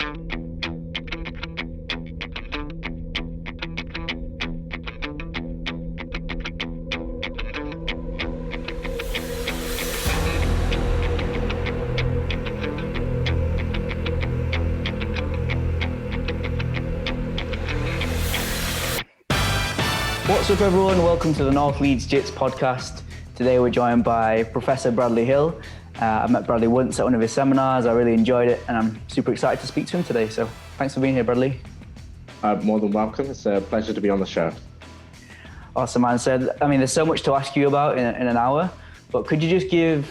What's up, everyone? Welcome to the North Leeds Jitz podcast. Today we're joined by Professor Bradley Hill. I met Bradley once at one of his seminars. I really enjoyed it, and I'm super excited to speak to him today. So thanks for being here, Bradley. More than welcome. It's a pleasure to be on the show. Awesome, man. So, there's so much to ask you about in an hour, but could you just give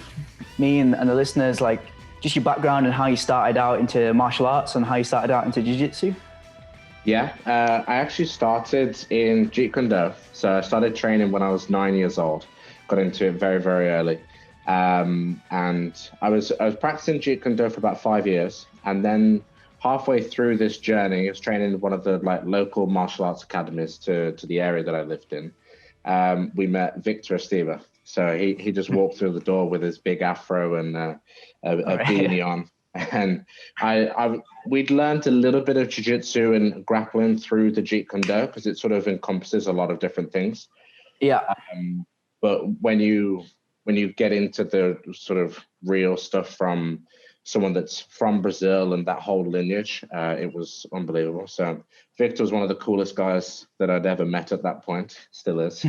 me and the listeners, just your background and how you started out into martial arts and how you started out into jiu-jitsu? Yeah, I actually started in Jeet Kune Do. So I started training when I was 9 years old. Got into it very, very early. And I was practicing Jeet Kune Do for about 5 years. And then halfway through this journey, I was training in one of the local martial arts academies to the area that I lived in. We met Victor Esteba. So he just walked through the door with his big afro and a beanie on. And we'd learned a little bit of jiu-jitsu and grappling through the Jeet Kune Do because it sort of encompasses a lot of different things. Yeah. But when you get into the sort of real stuff from someone that's from Brazil and that whole lineage, it was unbelievable. So Victor was one of the coolest guys that I'd ever met at that point, still is.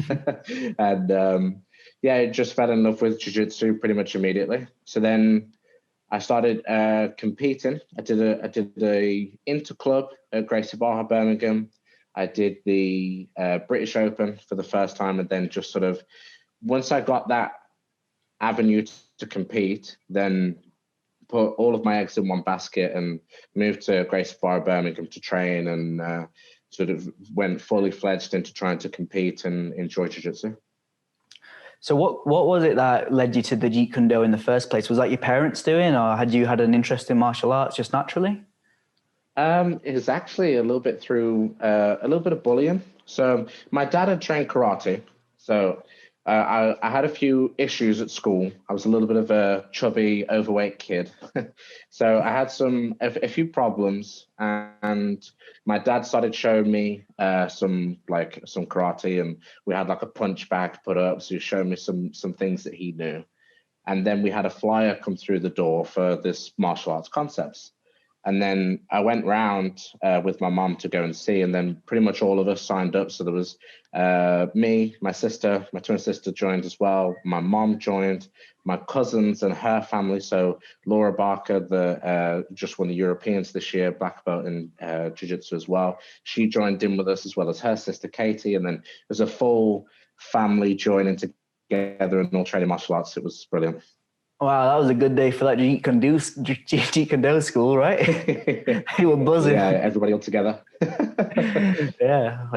And I just fell in love with jiu-jitsu pretty much immediately. So then I started competing. I did a inter club at Gracie Barra, Birmingham. I did the British Open for the first time, and then just sort of once I got that avenue to compete, then put all of my eggs in one basket and moved to Gracie Barra, Birmingham to train, and sort of went fully fledged into trying to compete and enjoy jiu-jitsu. So what was it that led you to the Jeet Kune Do in the first place? Was that your parents doing, or had you had an interest in martial arts just naturally? It was actually a little bit through a little bit of bullying. So my dad had trained karate. So I had a few issues at school. I was a little bit of a chubby, overweight kid. So I had a few problems, and my dad started showing me some karate, and we had a punch bag put up. So he showed me some things that he knew. And then we had a flyer come through the door for this martial arts concepts. And then I went round with my mom to go and see, and then pretty much all of us signed up. So there was me, my sister, my twin sister joined as well. My mom joined, my cousins and her family. So Laura Barker, just won the Europeans this year, black belt in jiu-jitsu as well. She joined in with us, as well as her sister Katie. And then there's a full family joining together and all training martial arts. It was brilliant. Wow, that was a good day for that Jeet Kune Do school, right? You were buzzing. Yeah, everybody all together. Yeah,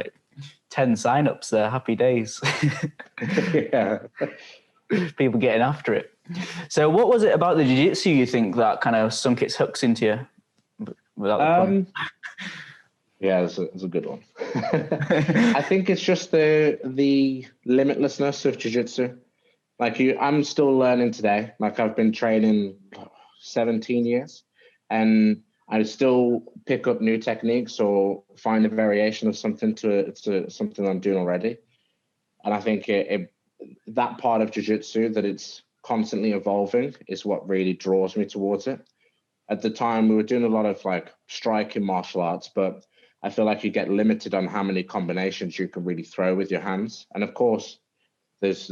10 sign-ups there, happy days. Yeah. People getting after it. So what was it about the jiu-jitsu you think that kind of sunk its hooks into you? Yeah, it's a good one. I think it's just the limitlessness of jiu-jitsu. I'm still learning today. I've been training 17 years, and I still pick up new techniques or find a variation of something to something I'm doing already. And I think that part of jiu-jitsu, that it's constantly evolving, is what really draws me towards it. At the time, we were doing a lot of striking martial arts, but I feel like you get limited on how many combinations you can really throw with your hands. And of course, there's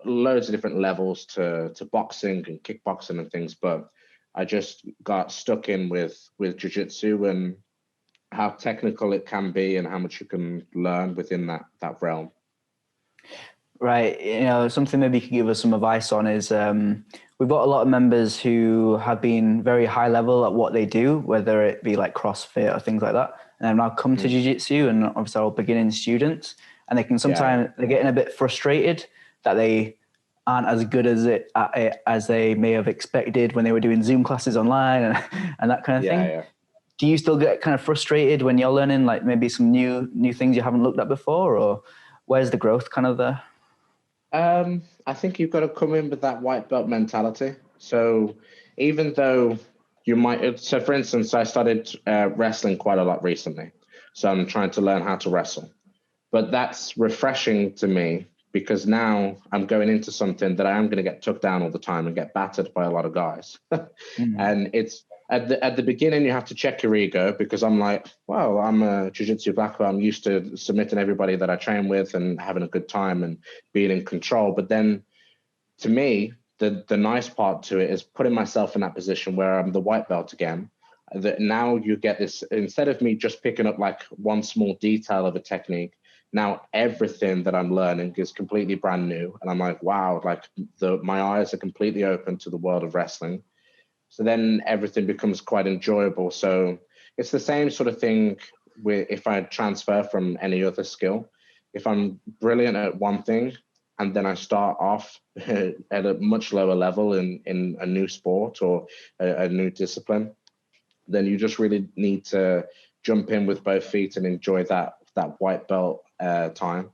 loads of different levels to boxing and kickboxing and things, but I just got stuck in with jiu-jitsu and how technical it can be and how much you can learn within that realm. Right. Something maybe you could give us some advice on is we've got a lot of members who have been very high level at what they do, whether it be like CrossFit or things like that, and have now come to jiu-jitsu, and obviously all beginning students. And they can sometimes they're getting a bit frustrated that they aren't as good as they may have expected when they were doing Zoom classes online and that kind of thing. Yeah. Do you still get kind of frustrated when you're learning maybe some new things you haven't looked at before, or where's the growth kind of there? I think you've got to come in with that white belt mentality. So even though you might, so for instance, I started wrestling quite a lot recently. So I'm trying to learn how to wrestle. But that's refreshing to me because now I'm going into something that I am going to get took down all the time and get battered by a lot of guys. And it's at the beginning, you have to check your ego because I'm like, well, I'm a jiu-jitsu black belt. I'm used to submitting everybody that I train with and having a good time and being in control. But then to me, the nice part to it is putting myself in that position where I'm the white belt again. That now you get this, instead of me just picking up like one small detail of a technique, now everything that I'm learning is completely brand new. And I'm like, wow, like my eyes are completely open to the world of wrestling. So then everything becomes quite enjoyable. So it's the same sort of thing with if I transfer from any other skill. If I'm brilliant at one thing and then I start off at a much lower level in a new sport or a new discipline, then you just really need to jump in with both feet and enjoy that white belt time,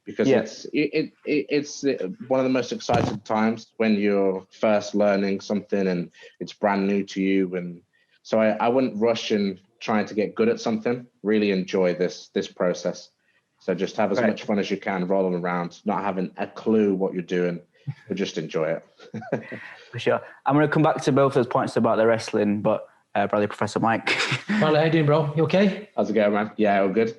because it's one of the most exciting times when you're first learning something and it's brand new to you. And so I wouldn't rush in trying to get good at something. Really enjoy this process. So just have as much fun as you can, rolling around, not having a clue what you're doing, but just enjoy it. For sure. I'm going to come back to both those points about the wrestling, but Bradley, Professor Mike. Bradley, how you doing, bro? You okay? How's it going, man? Yeah, all good.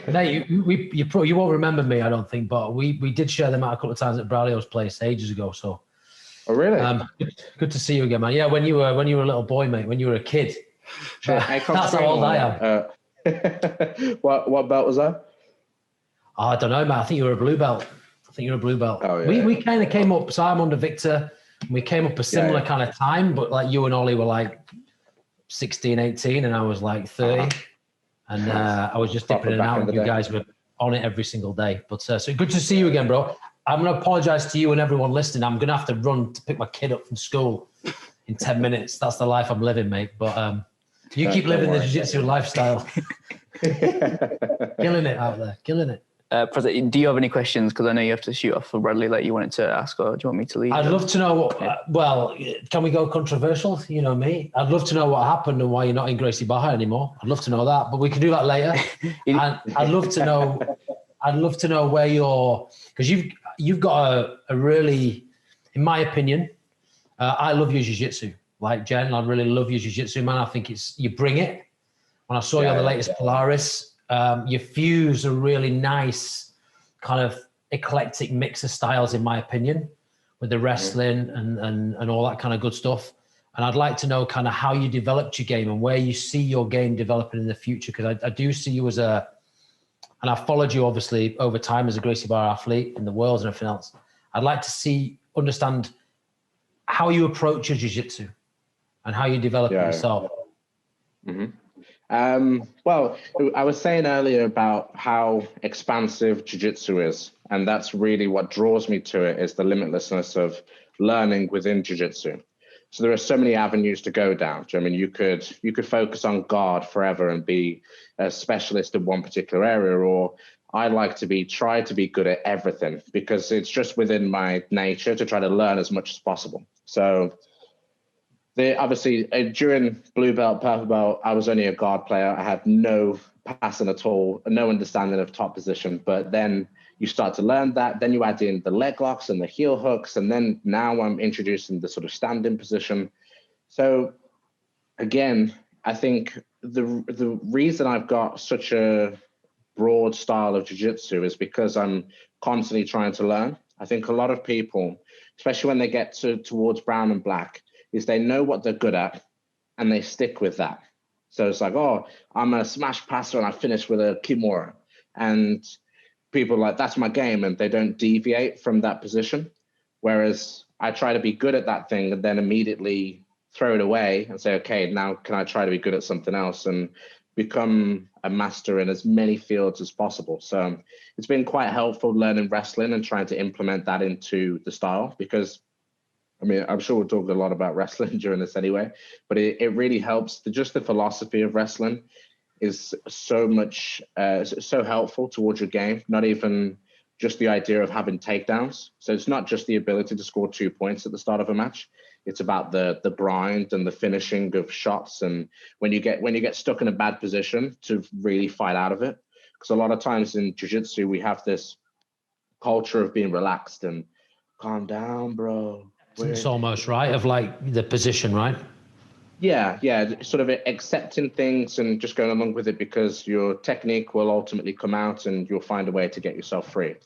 No, you won't remember me, I don't think, but we did share them out a couple of times at Braulio's place ages ago. So, oh really? Good to see you again, man. Yeah, when you were a little boy, mate, when you were a kid. That's how old I am. What belt was that? Oh, I don't know, man. I think you were a blue belt. Oh, yeah. We kind of came up. So I'm under Victor. And we came up a similar kind of time, but like you and Ollie were like 16, 18, and I was like 30. And I was just dipping in and out, and you guys were on it every single day. But so good to see you again, bro. I'm going to apologize to you and everyone listening. I'm going to have to run to pick my kid up from school in 10 minutes. That's the life I'm living, mate. But you keep living the jiu-jitsu lifestyle. Killing it out there, killing it. President, do you have any questions? Because I know you have to shoot off for Bradley, like you wanted to ask, or do you want me to leave? I'd love to know, well, can we go controversial? You know me. I'd love to know what happened and why you're not in Gracie Barra anymore. I'd love to know that, but we can do that later. And I'd love to know where you're, because you've got a really, in my opinion, I love your jiu-jitsu. Like Jen, I really love your jiu-jitsu, man. I think you bring it. When I saw you on the latest Polaris, you fuse a really nice kind of eclectic mix of styles, in my opinion, with the wrestling and all that kind of good stuff. And I'd like to know kind of how you developed your game and where you see your game developing in the future, because I do see you as and I've followed you obviously over time as a Gracie Barra athlete in the world and everything else. I'd like to understand how you approach your jiu-jitsu and how you develop it yourself. Mm-hmm. Well, I was saying earlier about how expansive jiu-jitsu is, and that's really what draws me to it, is the limitlessness of learning within jiu-jitsu. So there are so many avenues to go down. I mean, you could focus on guard forever and be a specialist in one particular area, or I like to try to be good at everything, because it's just within my nature to try to learn as much as possible. So obviously, during blue belt, purple belt, I was only a guard player. I had no passing at all, no understanding of top position. But then you start to learn that. Then you add in the leg locks and the heel hooks. And then now I'm introducing the sort of standing position. So again, I think the reason I've got such a broad style of jiu-jitsu is because I'm constantly trying to learn. I think a lot of people, especially when they get towards brown and black, is they know what they're good at and they stick with that. So it's like, oh, I'm a smash passer and I finish with a kimura. And people are like, that's my game. And they don't deviate from that position. Whereas I try to be good at that thing and then immediately throw it away and say, okay, now can I try to be good at something else and become a master in as many fields as possible. So it's been quite helpful learning wrestling and trying to implement that into the style, because I mean, I'm sure we'll talk a lot about wrestling during this anyway, but it really helps. Just the philosophy of wrestling is so helpful towards your game, not even just the idea of having takedowns. So it's not just the ability to score 2 points at the start of a match. It's about the grind and the finishing of shots, and when you get stuck in a bad position, to really fight out of it. Because a lot of times in jiu-jitsu, we have this culture of being relaxed and calm down, bro. It's almost right of like the position, right? Yeah, sort of accepting things and just going along with it, because your technique will ultimately come out and you'll find a way to get yourself free,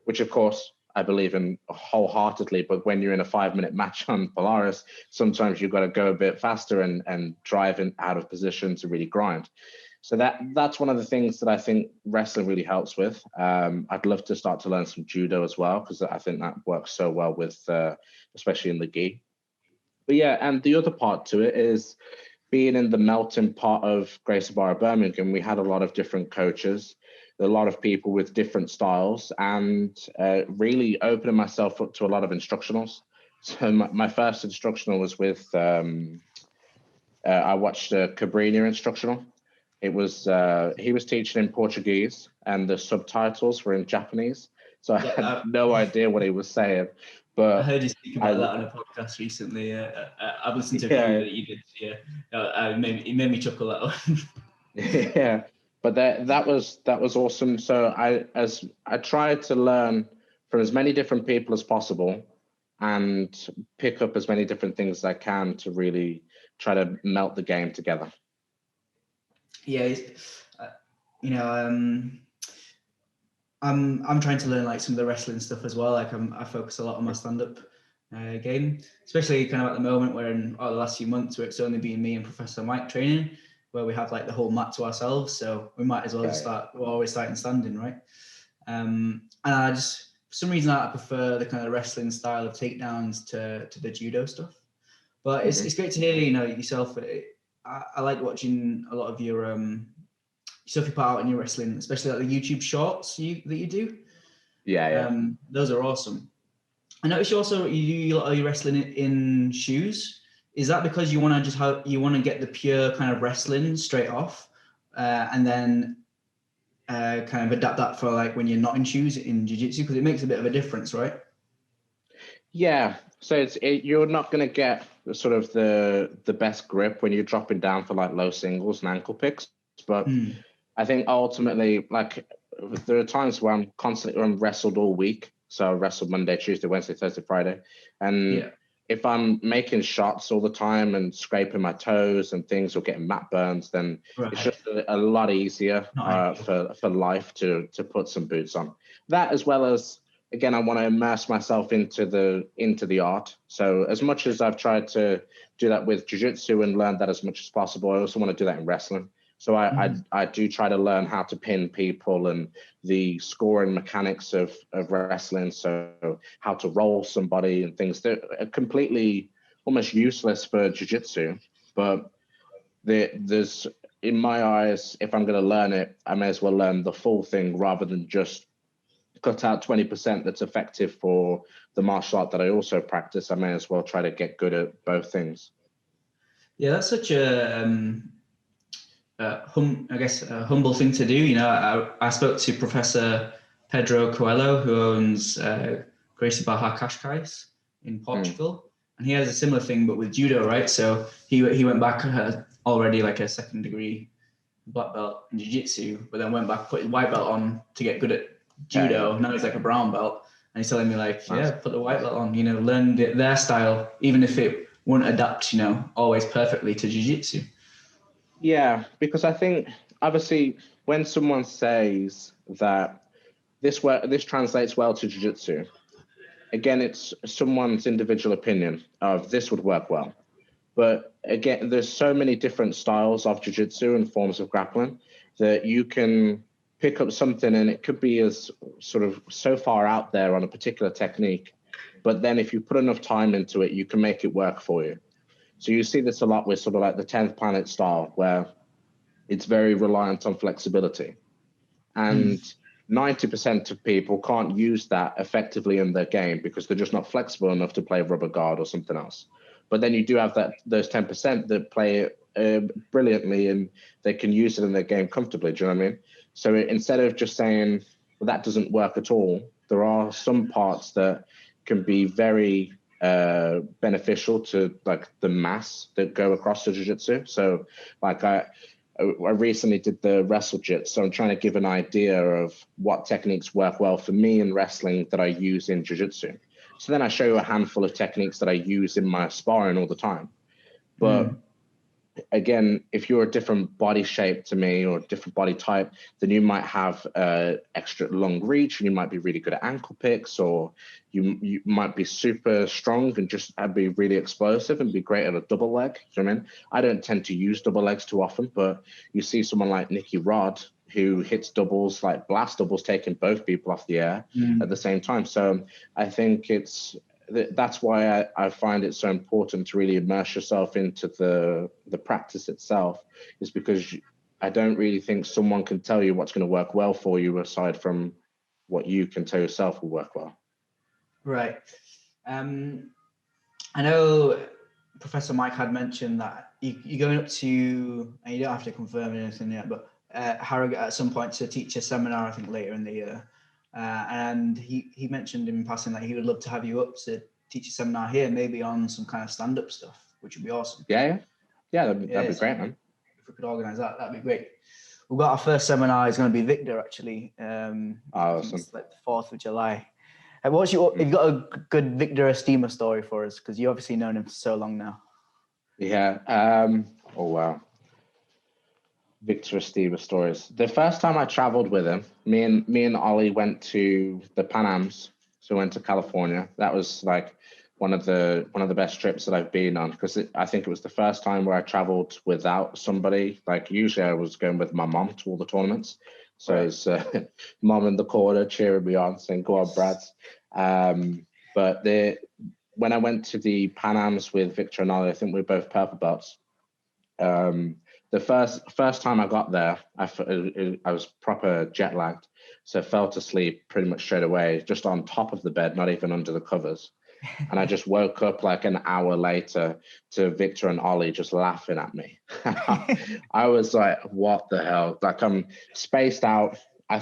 which of course I believe in wholeheartedly. But when you're in a 5-minute match on Polaris, sometimes you've got to go a bit faster and drive in out of position to really grind. So that's one of the things that I think wrestling really helps with. I'd love to start to learn some judo as well, because I think that works so well with, especially in the gi. But yeah, and the other part to it is being in the melting pot of Gracie Barra Birmingham. We had a lot of different coaches, a lot of people with different styles, and really opening myself up to a lot of instructionals. So my first instructional was with, I watched a Cabrini instructional. It was, he was teaching in Portuguese and the subtitles were in Japanese. So I had no idea what he was saying. But I heard you speak about that on a podcast recently. I've listened to a few that you did. Yeah, it made me chuckle, that one. Yeah, but that was awesome. So I tried to learn from as many different people as possible and pick up as many different things as I can to really try to melt the game together. Yeah, I'm trying to learn like some of the wrestling stuff as well. Like I focus a lot on my stand-up game, especially kind of at the moment where in the last few months where it's only been me and Professor Mike training, where we have like the whole mat to ourselves. So we might as well just start. We're always starting standing, right? And I just, for some reason, I prefer the kind of wrestling style of takedowns to the judo stuff. But it's great to hear, yourself. I like watching a lot of your stuff you put out in your wrestling, especially like the YouTube shorts that you do. Yeah. Those are awesome. I noticed you do a lot of your wrestling in shoes. Is that because you want to get the pure kind of wrestling straight off, and then kind of adapt that for like when you're not in shoes in jiu-jitsu, because it makes a bit of a difference, right? Yeah. So you're not going to get sort of the best grip when you're dropping down for like low singles and ankle picks, but I think ultimately, like, there are times where I'm wrestled all week. So I wrestled Monday, Tuesday, Wednesday, Thursday, Friday. And if I'm making shots all the time and scraping my toes and things or getting mat burns, then it's just a lot easier for life to put some boots on. That, as well as, again, I want to immerse myself into the art. So as much as I've tried to do that with jiu-jitsu and learn that as much as possible, I also want to do that in wrestling. So I do try to learn how to pin people and the scoring mechanics of wrestling. So how to roll somebody and things that are completely almost useless for jiu-jitsu. But there's, in my eyes, if I'm going to learn it, I may as well learn the full thing rather than just cut out 20% that's effective for the martial art that I also practice. I may as well try to get good at both things. Yeah, that's such a humble thing to do. I spoke to Professor Pedro Coelho, who owns Gracie Barra Cascais in Portugal, and he has a similar thing, but with judo, right? So he went back already like a 2nd degree black belt in jiu-jitsu, but then went back, put his white belt on to get good at judo. Now he's like a brown belt, and he's telling me like, put the white belt on, learn their style, even if it won't adapt, always perfectly to jiu-jitsu. Yeah, because I think obviously when someone says that this translates well to jiu-jitsu, again, it's someone's individual opinion of this would work well. But again, there's so many different styles of jiu-jitsu and forms of grappling that you can pick up something and it could be as sort of so far out there on a particular technique. But then if you put enough time into it, you can make it work for you. So you see this a lot with sort of like the 10th planet style, where it's very reliant on flexibility. And 90% of people can't use that effectively in their game because they're just not flexible enough to play rubber guard or something else. But then you do have those 10% that play it brilliantly and they can use it in their game comfortably. Do you know what I mean? So instead of just saying, well, that doesn't work at all, there are some parts that can be very beneficial to like the mass that go across to jiu-jitsu. So like I recently did the wrestle jits, so I'm trying to give an idea of what techniques work well for me in wrestling that I use in jiu-jitsu. So then I show you a handful of techniques that I use in my sparring all the time. But again, if you're a different body shape to me or a different body type, then you might have extra long reach and you might be really good at ankle picks, or you might be super strong and just be really explosive and be great at a double leg. You know what I mean? I don't tend to use double legs too often, but you see someone like Nicky Rod who hits doubles, like blast doubles, taking both people off the air at the same time. So I think that's why I find it so important to really immerse yourself into the practice itself, is because I don't really think someone can tell you what's going to work well for you aside from what you can tell yourself will work well. Right. I know Professor Mike had mentioned that you're going up to, and you don't have to confirm anything yet, but Harrogate at some point to teach a seminar, I think later in the year. And he mentioned in passing that he would love to have you up to teach a seminar here, maybe on some kind of stand-up stuff, which would be awesome. Yeah, that'd be great, man. If we could organise that, that'd be great. We've got our first seminar. It's going to be Victor, actually. Awesome. It's like the 4th of July. Have you got a good Victor Esteba story for us? Because you've obviously known him for so long now. Yeah. Oh, wow. Victor Esteba stories. The first time I traveled with him, me and Ollie went to the Pan Ams. So we went to California. That was like one of the best trips that I've been on, because I think it was the first time where I traveled without somebody. Like usually I was going with my mom to all the tournaments. So it's mom in the corner cheering me on, saying, "Go on, Brads." But when I went to the Pan Ams with Victor and Ollie, I think we were both purple belts. The first time I got there, I was proper jet lagged, so I fell to sleep pretty much straight away, just on top of the bed, not even under the covers. And I just woke up like an hour later to Victor and Ollie just laughing at me. I was like, what the hell? Like, I'm spaced out. I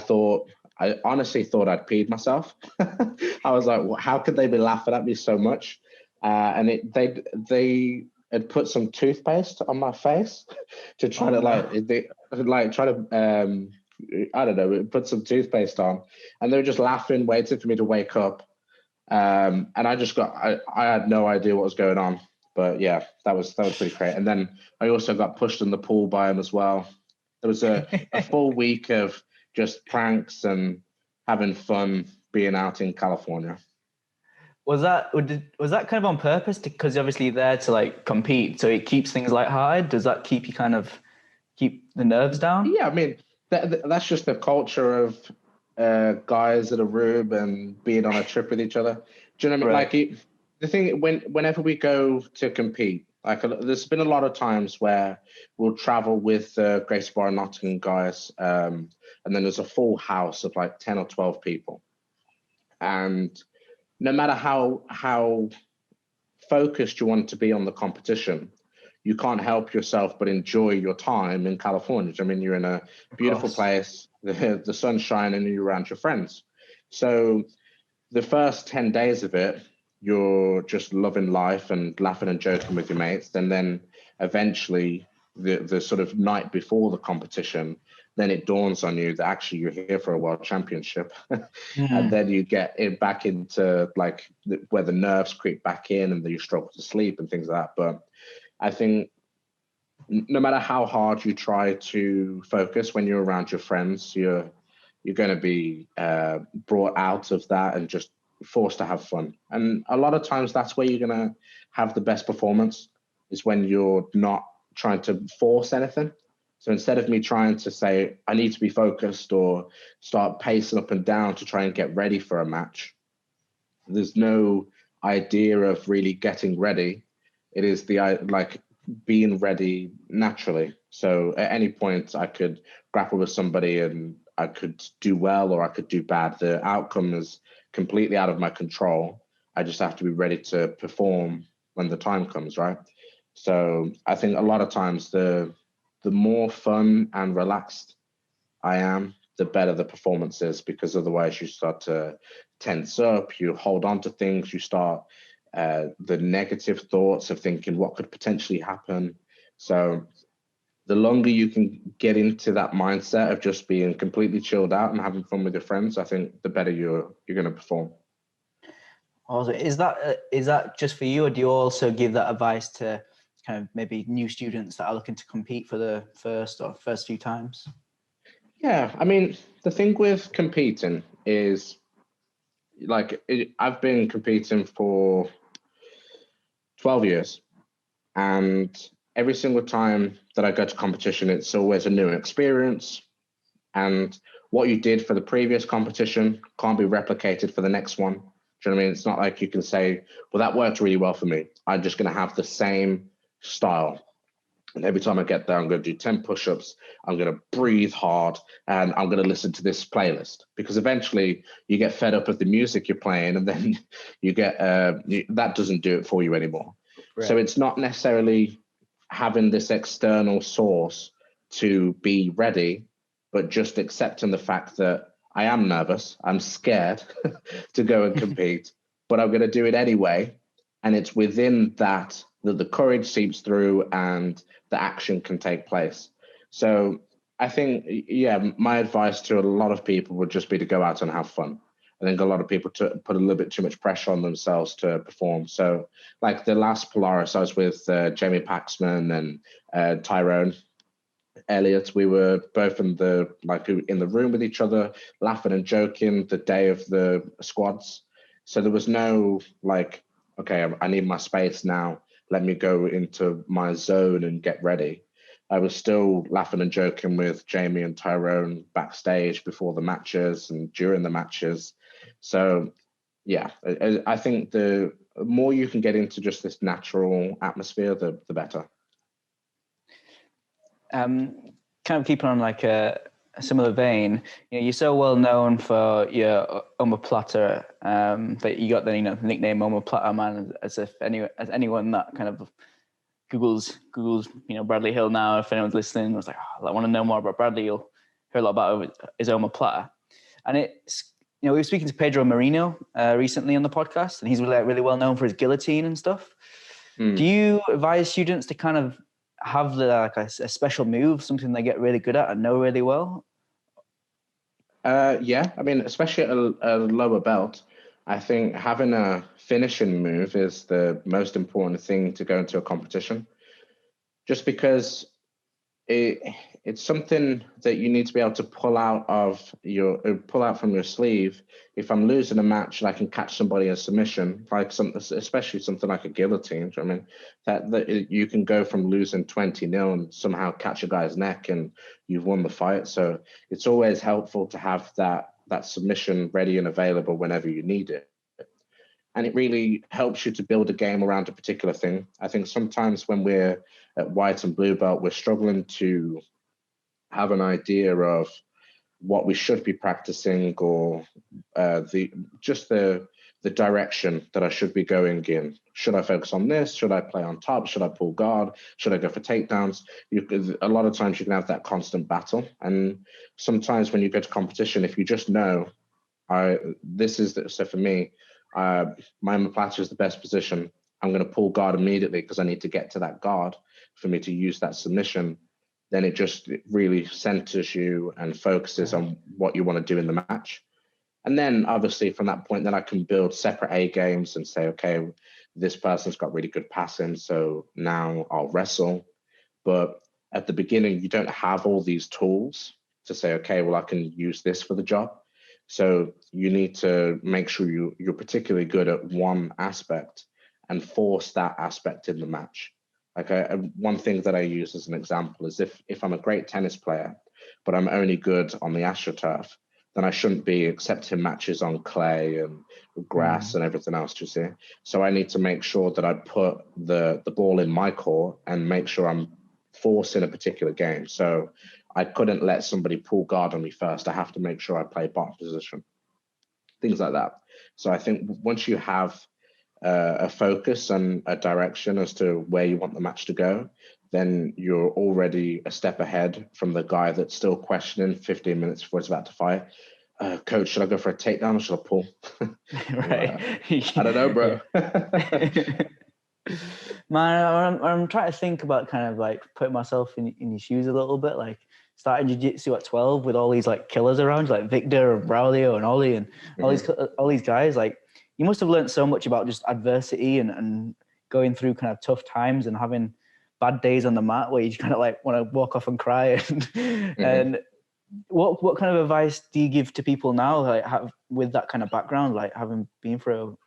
honestly thought I'd peed myself. I was like, how could they be laughing at me so much? And they had put some toothpaste on my face to try I don't know, put some toothpaste on, and they were just laughing, waiting for me to wake up. And I had no idea what was going on, but yeah, that was pretty great. And then I also got pushed in the pool by him as well. There was a full week of just pranks and having fun being out in California. Was that kind of on purpose? Because obviously you're there to like compete, so it keeps things lighthearted. Does that keep the nerves down? Yeah, I mean that's just the culture of guys in a room and being on a trip with each other. Do you know what I mean? Right. Like the thing whenever we go to compete, like there's been a lot of times where we'll travel with Gracie Bar and Nottingham guys, and then there's a full house of like 10 or 12 people, and no matter how focused you want to be on the competition, you can't help yourself but enjoy your time in California. I mean, you're in a beautiful place, the sun's shining, and you're around your friends. So the first 10 days of it, you're just loving life and laughing and joking with your mates. And then eventually the sort of night before the competition, then it dawns on you that actually you're here for a world championship. And then you get it back into like where the nerves creep back in and you struggle to sleep and things like that. But I think no matter how hard you try to focus when you're around your friends, you're going to be brought out of that and just forced to have fun. And a lot of times that's where you're going to have the best performance, is when you're not trying to force anything. So instead of me trying to say, I need to be focused or start pacing up and down to try and get ready for a match, there's no idea of really getting ready. It is like being ready naturally. So at any point I could grapple with somebody and I could do well or I could do bad. The outcome is completely out of my control. I just have to be ready to perform when the time comes, right? So I think a lot of times the more fun and relaxed I am, the better the performance is, because otherwise you start to tense up, you hold on to things, you start the negative thoughts of thinking what could potentially happen. So the longer you can get into that mindset of just being completely chilled out and having fun with your friends, I think the better you're going to perform. Also, is that just for you, or do you also give that advice to kind of maybe new students that are looking to compete for the first few times? Yeah, I mean, the thing with competing is, like, I've been competing for 12 years, and every single time that I go to competition, it's always a new experience. And what you did for the previous competition can't be replicated for the next one. Do you know what I mean? It's not like you can say, well, that worked really well for me. I'm just going to have the same style. And every time I get there, I'm going to do 10 push-ups. I'm going to breathe hard, and I'm going to listen to this playlist, because eventually you get fed up with the music you're playing, and then you get that doesn't do it for you anymore. Right. So it's not necessarily having this external source to be ready, but just accepting the fact that I am nervous, I'm scared to go and compete, but I'm going to do it anyway. And it's within that the courage seeps through and the action can take place. So I think, yeah, my advice to a lot of people would just be to go out and have fun. I think a lot of people put a little bit too much pressure on themselves to perform. So like the last Polaris, I was with Jamie Paxman and Tyrone Elliott. We were both in the room with each other, laughing and joking the day of the squads. So there was no like, okay, I need my space now. Let me go into my zone and get ready. I was still laughing and joking with Jamie and Tyrone backstage before the matches and during the matches. So yeah, I think the more you can get into just this natural atmosphere, the better. Kind of keeping on like a similar vein, you're so well known for your Omaplata, that you got the nickname Omaplata Man, as anyone that kind of Google's Bradley Hill now, if anyone's listening, was like, I want to know more about Bradley, you'll hear a lot about his Omaplata. And it's, we were speaking to Pedro Marino recently on the podcast, and he's really well known for his guillotine and stuff. Do you advise students to kind of have a special move, something they get really good at and know really well? Yeah, I mean, especially at a lower belt, I think having a finishing move is the most important thing to go into a competition, just because it's something that you need to be able to pull out from your sleeve. If I'm losing a match and I can catch somebody in submission, especially something like a guillotine, I mean, that you can go from losing 20-0 and somehow catch a guy's neck and you've won the fight. So it's always helpful to have that submission ready and available whenever you need it. And it really helps you to build a game around a particular thing. I think sometimes when we're at white and blue belt, we're struggling to have an idea of what we should be practicing, or the direction that I should be going in. Should I focus on this? Should I play on top? Should I pull guard? Should I go for takedowns? A lot of times you can have that constant battle. And sometimes when you go to competition, if you just know, so for me, my omoplata is the best position. I'm going to pull guard immediately because I need to get to that guard for me to use that submission. Then it really centers you and focuses on what you want to do in the match. And then obviously from that point, then I can build separate A games and say, okay, this person's got really good passing, so now I'll wrestle. But at the beginning, you don't have all these tools to say, okay, well, I can use this for the job. So you need to make sure you're particularly good at one aspect and force that aspect in the match. Like one thing that I use as an example is if I'm a great tennis player, but I'm only good on the AstroTurf, then I shouldn't be accepting matches on clay and grass and everything else, you see. So I need to make sure that I put the ball in my court and make sure I'm forcing a particular game. So I couldn't let somebody pull guard on me first. I have to make sure I play bottom position, things like that. So I think once you have a focus and a direction as to where you want the match to go, then you're already a step ahead from the guy that's still questioning 15 minutes before it's about to fight. coach, should I go for a takedown or should I pull? Right. I don't know, bro. Man, I'm trying to think about kind of like putting myself in your shoes a little bit, like starting jiu-jitsu at 12 with all these like killers around, like Victor and Braulio and Ollie and all these guys. Like, you must have learned so much about just adversity and going through kind of tough times and having bad days on the mat where you just kind of like want to walk off and cry. And what kind of advice do you give to people now, like with that kind of background, like having been through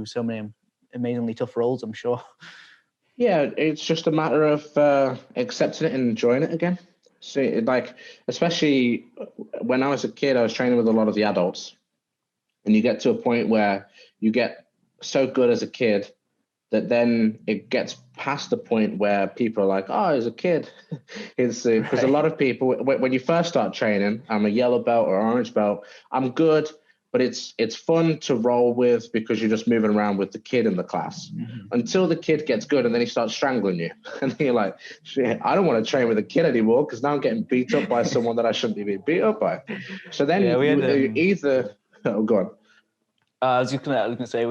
so many amazingly tough roles, I'm sure? Yeah, it's just a matter of accepting it and enjoying it again. So, like, especially when I was a kid, I was training with a lot of the adults, and you get to a point where you get so good as a kid that then it gets past the point where people are like, oh, as a kid. It's because a lot of people, when you first start training, I'm a yellow belt or orange belt, I'm good, but it's fun to roll with because you're just moving around with the kid in the class until the kid gets good and then he starts strangling you. And then you're like, shit, I don't want to train with a kid anymore because now I'm getting beat up by someone that I shouldn't be beat up by. So then either, oh, go on. I was gonna say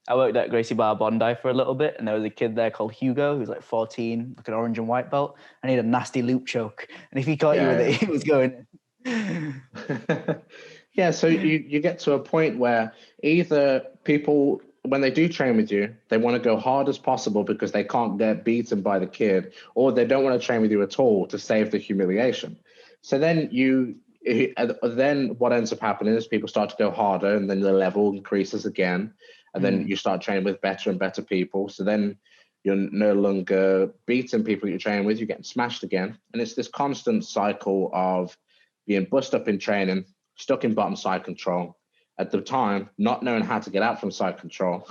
I worked at Gracie Bar Bondi for a little bit, and there was a kid there called Hugo who's like 14, like an orange and white belt, and he had a nasty loop choke, and if he caught you with it, he was going in. Yeah, so you get to a point where either people, when they do train with you, they want to go hard as possible because they can't get beaten by the kid, or they don't want to train with you at all to save the humiliation. So then what ends up happening is people start to go harder, and then the level increases again, and then you start training with better and better people. So then you're no longer beating people you're training with, you're getting smashed again. And it's this constant cycle of being bust up in training, stuck in bottom side control, at the time not knowing how to get out from side control.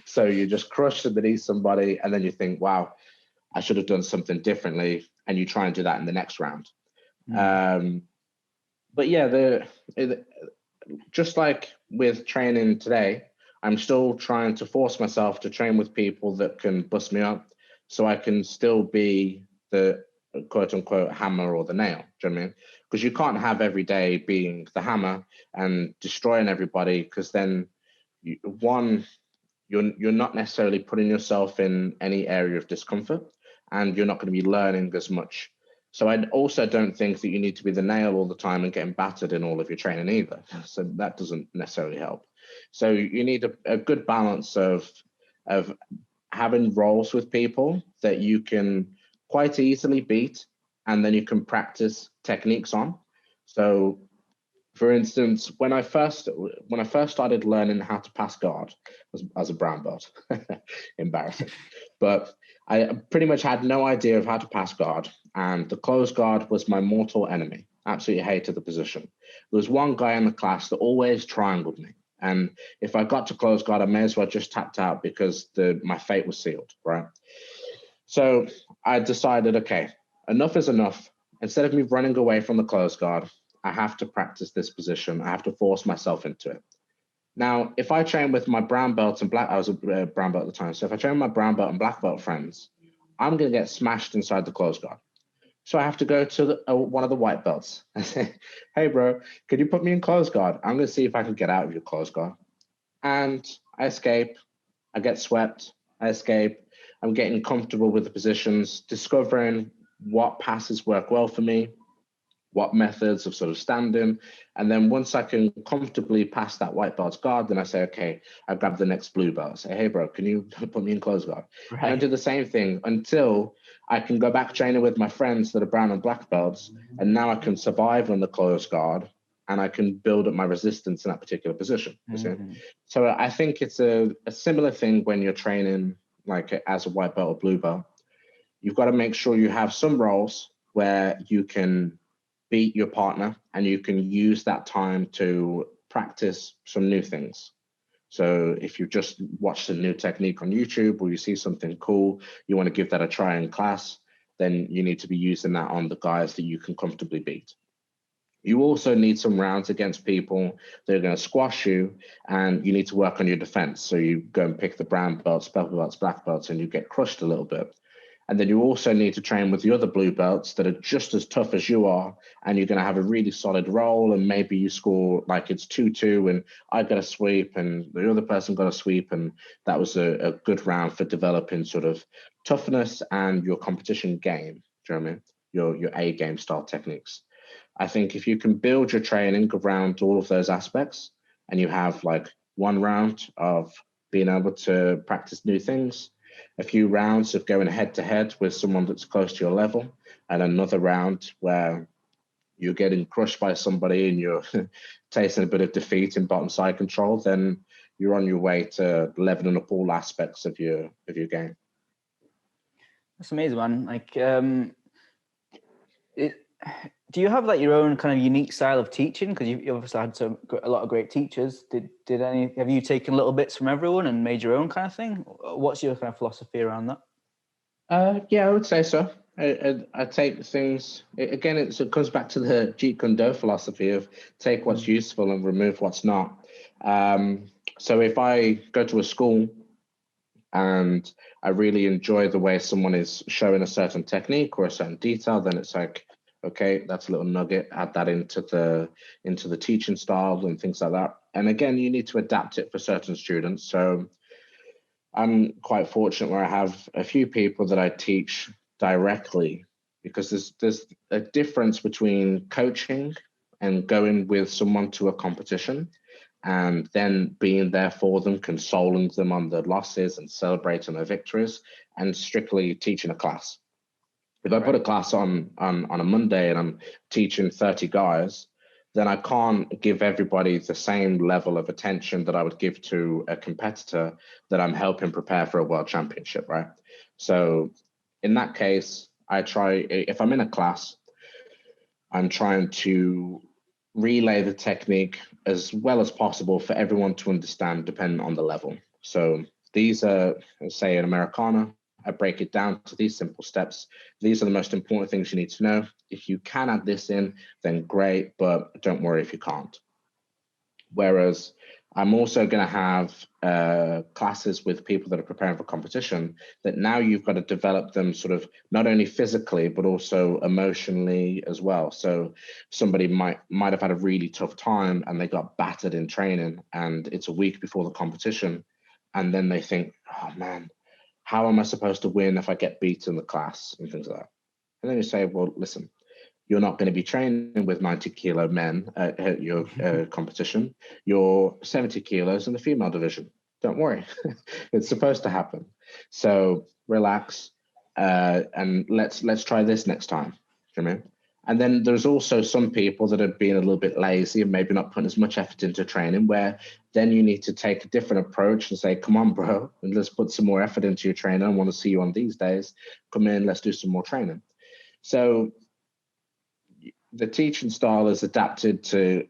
So you just crush underneath somebody, and then you think, wow, I should have done something differently, and you try and do that in the next round. But yeah, just like with training today, I'm still trying to force myself to train with people that can bust me up so I can still be the quote unquote hammer or the nail. Do you know what I mean? Because you can't have every day being the hammer and destroying everybody, because then you're not necessarily putting yourself in any area of discomfort, and you're not going to be learning as much. So I also don't think that you need to be the nail all the time and getting battered in all of your training either. So that doesn't necessarily help. So you need a good balance of having roles with people that you can quite easily beat, and then you can practice techniques on. So, for instance, when I first started learning how to pass guard as a brown belt, embarrassing, but I pretty much had no idea of how to pass guard, and the close guard was my mortal enemy. Absolutely hated the position. There was one guy in the class that always triangled me, and if I got to close guard, I may as well just tapped out because my fate was sealed, right? So I decided, okay, enough is enough. Instead of me running away from the close guard, I have to practice this position. I have to force myself into it. Now, if I train with my brown belt and black, I was a brown belt at the time. So if I train with my brown belt and black belt friends, I'm going to get smashed inside the close guard. So I have to go to one of the white belts and say, hey, bro, could you put me in close guard? I'm going to see if I can get out of your close guard. And I escape. I get swept. I escape. I'm getting comfortable with the positions, discovering what passes work well for me, what methods of sort of standing. And then once I can comfortably pass that white belt's guard, then I say, okay, I grab the next blue belt. I say, hey, bro, can you put me in close guard? Right. And I do the same thing until I can go back training with my friends that are brown and black belts. And now I can survive on the close guard, and I can build up my resistance in that particular position. Mm-hmm. So I think it's a similar thing when you're training like as a white belt or blue belt. You've got to make sure you have some roles where you can beat your partner, and you can use that time to practice some new things. So if you just watched a new technique on YouTube, or you see something cool, you want to give that a try in class, then you need to be using that on the guys that you can comfortably beat. You also need some rounds against people that are going to squash you, and you need to work on your defense. So you go and pick the brown belts, purple belts, black belts, and you get crushed a little bit. And then you also need to train with the other blue belts that are just as tough as you are. And you're going to have a really solid roll. And maybe you score like it's 2-2 and I got a sweep and the other person got a sweep. And that was a good round for developing sort of toughness and your competition game. Do you know what I mean? Your A game style techniques. I think if you can build your training around all of those aspects and you have like one round of being able to practice new things, a few rounds of going head to head with someone that's close to your level, and another round where you're getting crushed by somebody and you're tasting a bit of defeat in bottom side control, then you're on your way to leveling up all aspects of your game. That's amazing, man. Like, do you have like your own kind of unique style of teaching? Because you obviously had a lot of great teachers. Have you taken little bits from everyone and made your own kind of thing? What's your kind of philosophy around that? Yeah, I would say so. I take things again. It comes back to the Jeet Kune Do philosophy of take what's useful and remove what's not. So if I go to a school and I really enjoy the way someone is showing a certain technique or a certain detail, then it's like, okay, that's a little nugget. Add that into the teaching style and things like that. And again, you need to adapt it for certain students. So I'm quite fortunate where I have a few people that I teach directly, because there's a difference between coaching and going with someone to a competition and then being there for them, consoling them on their losses and celebrating their victories, and strictly teaching a class. If I put a class on a Monday and I'm teaching 30 guys, then I can't give everybody the same level of attention that I would give to a competitor that I'm helping prepare for a world championship, right? So in that case, I try, if I'm in a class, I'm trying to relay the technique as well as possible for everyone to understand, depending on the level. So these are, say, an Americana. I break it down to these simple steps. These are the most important things you need to know. If you can add this in, then great, but don't worry if you can't. Whereas I'm also going to have classes with people that are preparing for competition that now you've got to develop them sort of not only physically, but also emotionally as well. So somebody might have had a really tough time and they got battered in training and it's a week before the competition. And then they think, oh man, how am I supposed to win if I get beat in the class and things like that? And then you say, well, listen, you're not going to be training with 90 kilo men at your competition. You're 70 kilos in the female division. Don't worry. It's supposed to happen. So relax and let's try this next time. You know what I mean? And then there's also some people that have been a little bit lazy and maybe not putting as much effort into training, where then you need to take a different approach and say, come on, bro, and let's put some more effort into your training. I want to see you on these days. Come in, let's do some more training. So the teaching style is adapted to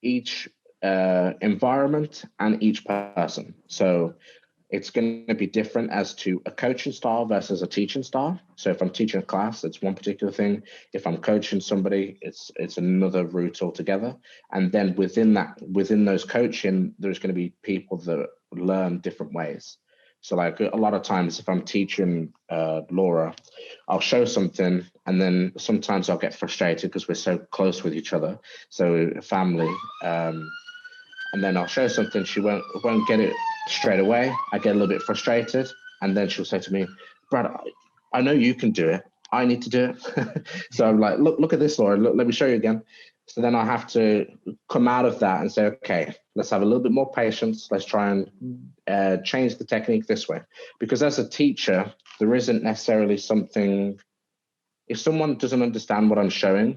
each environment and each person. So it's going to be different as to a coaching style versus a teaching style. So if I'm teaching a class, it's one particular thing. If I'm coaching somebody, it's another route altogether. And then within those coaching, there's going to be people that learn different ways. So like a lot of times if I'm teaching Laura, I'll show something and then sometimes I'll get frustrated because we're so close with each other. So family, and then I'll show something, she won't get it straight away. I get a little bit frustrated and then she'll say to me, Brad, I know you can do it. I need to do it. So I'm like, look at this, Laura, look, let me show you again. So then I have to come out of that and say, okay, let's have a little bit more patience. Let's try and change the technique this way. Because as a teacher, there isn't necessarily something, if someone doesn't understand what I'm showing,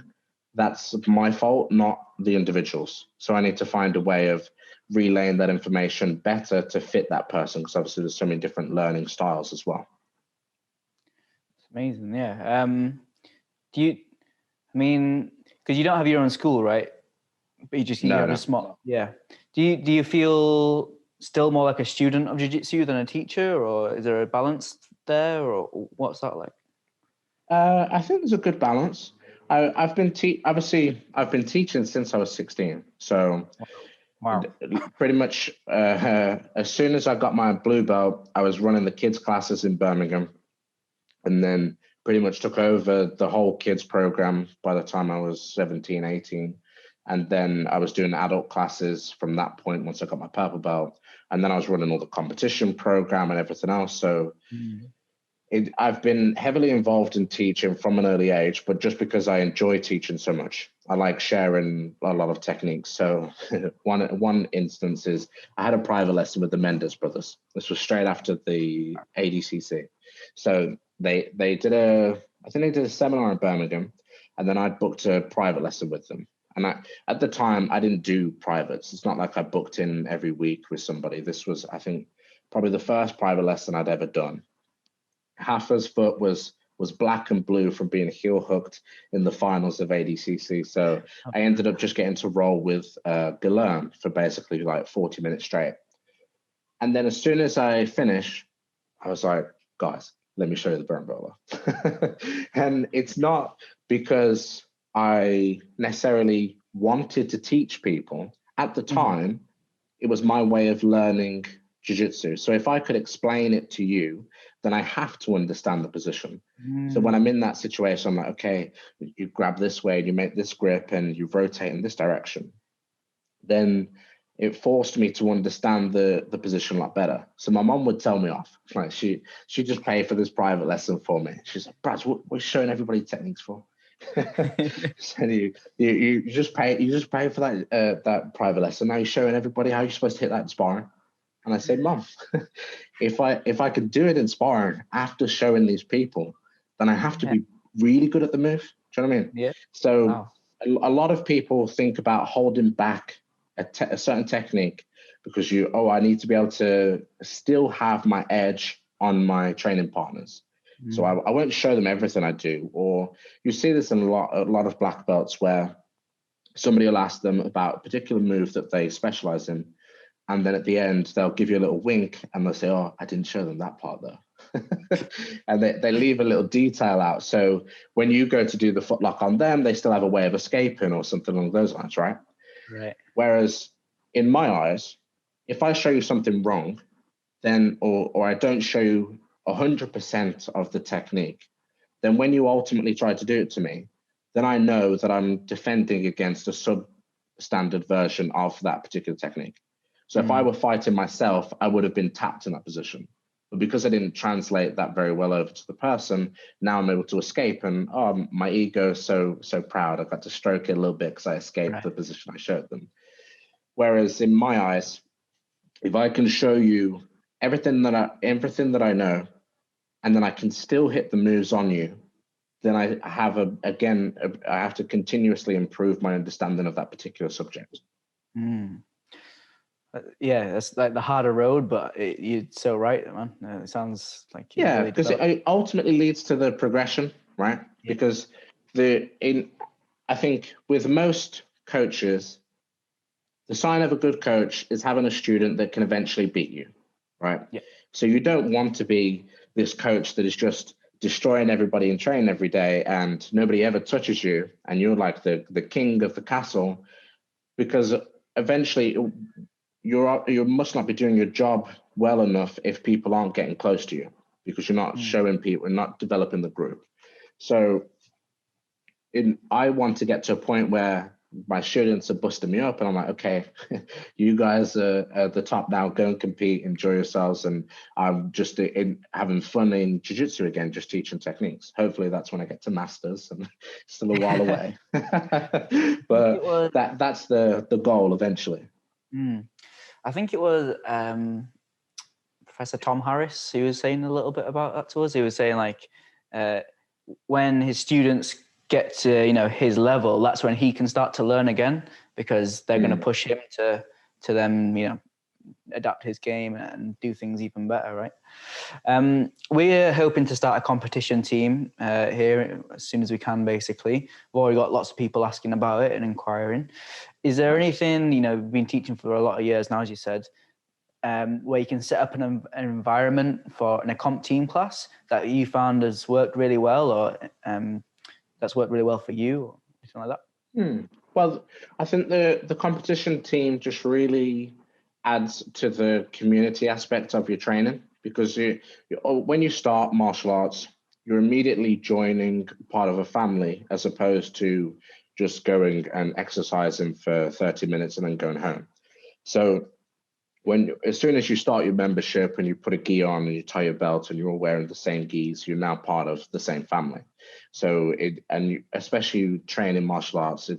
that's my fault, not the individuals. So I need to find a way of relaying that information better to fit that person, because obviously there's so many different learning styles as well. It's amazing, yeah. Because you don't have your own school, right? But you have a small, yeah. Do you feel still more like a student of jiu-jitsu than a teacher, or is there a balance there, or what's that like? I think there's a good balance. I've been teaching since I was 16. So wow. Pretty much as soon as I got my blue belt, I was running the kids classes in Birmingham. and then pretty much took over the whole kids program by the time I was 17, 18. And then I was doing adult classes from that point once I got my purple belt. And then I was running all the competition program and everything else. So I've been heavily involved in teaching from an early age, but just because I enjoy teaching so much, I like sharing a lot of techniques. So one instance is I had a private lesson with the Mendes brothers. This was straight after the ADCC. So they did I think they did a seminar in Birmingham, and then I booked a private lesson with them. And at the time, I didn't do privates. It's not like I booked in every week with somebody. This was, I think, probably the first private lesson I'd ever done. Haffa's foot was black and blue from being heel hooked in the finals of ADCC. So I ended up just getting to roll with Guilherme for basically like 40 minutes straight. And then as soon as I finished, I was like, guys, let me show you the burn roller. And it's not because I necessarily wanted to teach people. At the time, it was my way of learning jiu-jitsu. So if I could explain it to you, then I have to understand the position. So when I'm in that situation, I'm like, okay, you grab this way, you make this grip, and you rotate in this direction. Then it forced me to understand the position a lot better. So my mom would tell me off. Like she just paid for this private lesson for me. She's like, Brad, what are you showing everybody techniques for? So you just pay for that private lesson. Now you're showing everybody how you're supposed to hit that in sparring. And I said, Mom, if I could do it in sparring after showing these people, then I have to be really good at the move. Do you know what I mean? Yeah. So a lot of people think about holding back a certain technique because I need to be able to still have my edge on my training partners. So I won't show them everything I do. Or you see this in a lot of black belts where somebody will ask them about a particular move that they specialize in. And then at the end, they'll give you a little wink and they'll say, oh, I didn't show them that part though. And they leave a little detail out. So when you go to do the footlock on them, they still have a way of escaping or something along those lines, right? Right. Whereas in my eyes, if I show you something wrong, then, or I don't show you 100% of the technique, then when you ultimately try to do it to me, then I know that I'm defending against a substandard version of that particular technique. So if I were fighting myself, I would have been tapped in that position. But because I didn't translate that very well over to the person, now I'm able to escape. And my ego is so proud. I got to stroke it a little bit because I escaped the position I showed them. Whereas in my eyes, if I can show you everything that I know, and then I can still hit the moves on you, then I have I have to continuously improve my understanding of that particular subject. Yeah, it's like the harder road, but you're so right, man. It sounds like because it ultimately leads to the progression, right? Yeah. Because I think with most coaches, the sign of a good coach is having a student that can eventually beat you, right? Yeah. So you don't want to be this coach that is just destroying everybody in training every day and nobody ever touches you and you're like the king of the castle, because eventually you must not be doing your job well enough if people aren't getting close to you, because you're not showing people and not developing the group. So I want to get to a point where my students are busting me up and I'm like, okay, you guys are at the top now, go and compete, enjoy yourselves. And I'm just having fun in jiu-jitsu again, just teaching techniques. Hopefully that's when I get to masters, and still a while away. But that's the goal eventually. I think it was Professor Tom Harris who was saying a little bit about that to us. He was saying like when his students get to his level, that's when he can start to learn again, because they're going to push him to then adapt his game and do things even better, right? We're hoping to start a competition team here as soon as we can. Basically, we've already got lots of people asking about it and inquiring. Is there anything, we've been teaching for a lot of years now, as you said, where you can set up an environment for a comp team class that you found has worked really well, or that's worked really well for you, or anything like that? Well, I think the competition team just really adds to the community aspect of your training, because when you start martial arts, you're immediately joining part of a family as opposed to just going and exercising for 30 minutes and then going home. So as soon as you start your membership and you put a gi on and you tie your belt and you're all wearing the same gis, you're now part of the same family. So especially training martial arts,